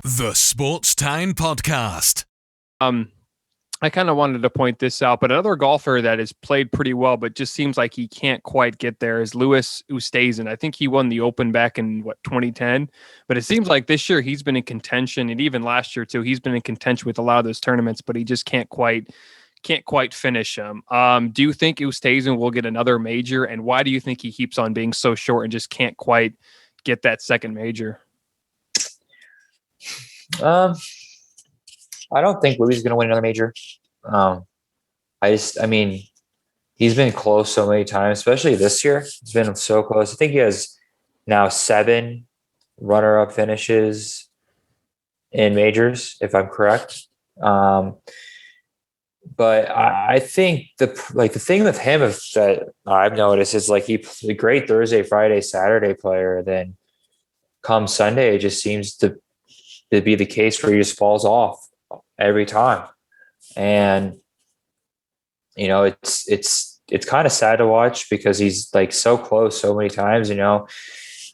The Sports Town Podcast. I kind of wanted to point this out, but another golfer that has played pretty well, but just seems like he can't quite get there is Oosthuizen. I think he won the Open back in 2010, but it seems like this year he's been in contention, and even last year too, he's been in contention with a lot of those tournaments, but he just can't quite finish them. Do you think Oosthuizen will get another major, and why do you think he keeps on being so short and just can't quite get that second major? I don't think Louis is going to win another major. He's been close so many times, especially this year. He's been so close. I think he has now 7 runner-up finishes in majors, if I'm correct. But I think the thing with him that I've noticed is like he's a great Thursday, Friday, Saturday player. Then come Sunday, it just seems to be the case where he just falls off every time. And it's kind of sad to watch because he's like so close so many times.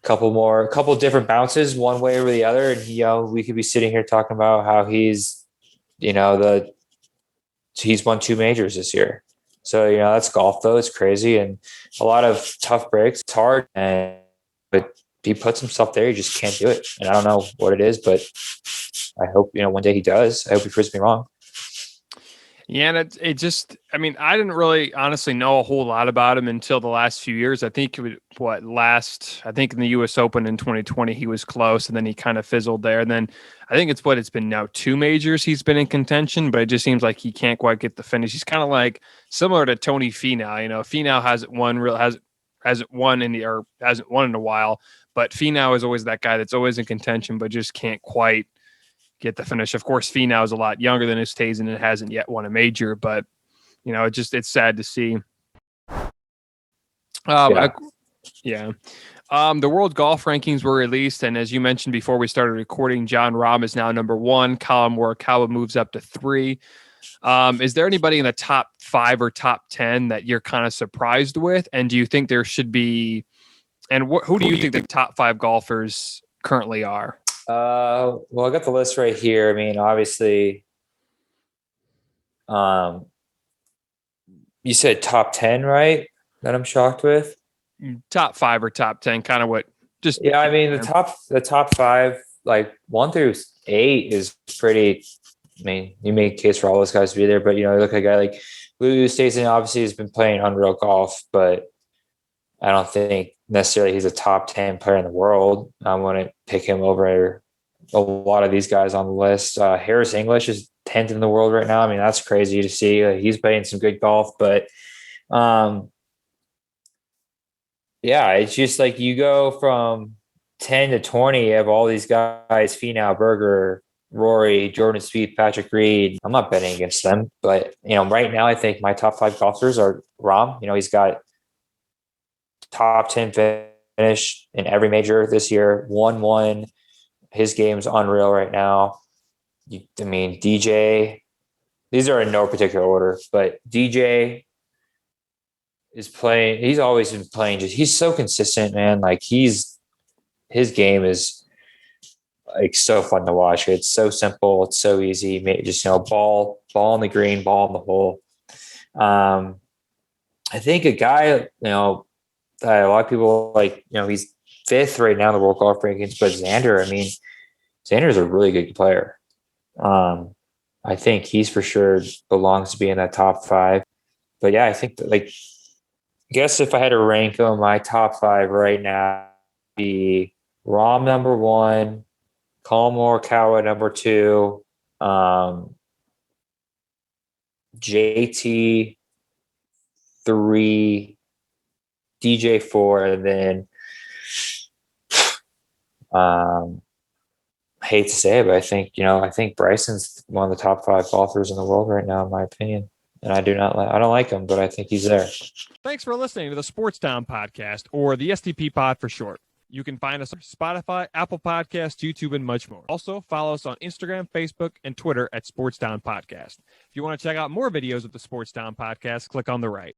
Couple different bounces one way or the other, and we could be sitting here talking about how he's won 2 majors this year. So that's golf though. It's crazy and a lot of tough breaks. It's hard, but he puts himself there. He just can't do it, and I don't know what it is, but I hope one day he does. I hope he proves me wrong. Yeah, and it just, I didn't really honestly know a whole lot about him until the last few years. I think in the U.S. Open in 2020, he was close, and then he kind of fizzled there. And then I think it's been now 2 majors he's been in contention, but it just seems like he can't quite get the finish. He's kind of like similar to Tony Finau. Finau hasn't won in a while, but Finau is always that guy that's always in contention, but just can't quite get the finish. Of course, Finau is a lot younger than Oosthuizen and hasn't yet won a major, but it's sad to see. The World Golf Rankings were released, and as you mentioned before we started recording, Jon Rahm is now number 1. Collin Morikawa moves up to 3. Is there anybody in the top 5 or top 10 that you're kind of surprised with? And do you think there should be? And who do you think the top 5 golfers currently are? Well, I got the list right here. Obviously, you said top 10, right? That I'm shocked with. Top 5 or top 10, kind of what? Just the top 5, like 1 through 8, is pretty. You make a case for all those guys to be there, but you look at a guy like Oosthuizen. Obviously, has been playing unreal golf, but I don't think necessarily he's a top 10 player in the world. I wouldn't pick him over a lot of these guys on the list. Harris English is 10th in the world right now. That's crazy to see. He's playing some good golf, but it's just like you go from 10 to 20, you have all these guys, Finau, Berger, Rory, Jordan Spieth, Patrick Reed. I'm not betting against them, but right now I think my top 5 golfers are Rahm. He's got top 10 finish in every major this year. 1-1. His game's unreal right now. DJ, these are in no particular order, but DJ is playing. He's always been playing. He's so consistent, man. Like his game is like so fun to watch. It's so simple. It's so easy. Just ball on the green, ball in the hole. I think a guy that a lot of people like, he's 5th right now in the World Golf Rankings, but Xander, Xander's a really good player. I think he's for sure belongs to be in that top 5. But yeah, I think that, I guess if I had to rank them, my top 5 right now would be Rahm number 1, Collin Morikawa number 2, JT 3, DJ 4, and then I hate to say it, but I think Bryson's one of the top 5 golfers in the world right now, in my opinion. And I don't like him, but I think he's there. Thanks for listening to the Sports Town Podcast, or the STP Pod for short. You can find us on Spotify, Apple Podcasts, YouTube, and much more. Also, follow us on Instagram, Facebook, and Twitter at Sports Town Podcast. If you want to check out more videos of the Sports Town Podcast, click on the right.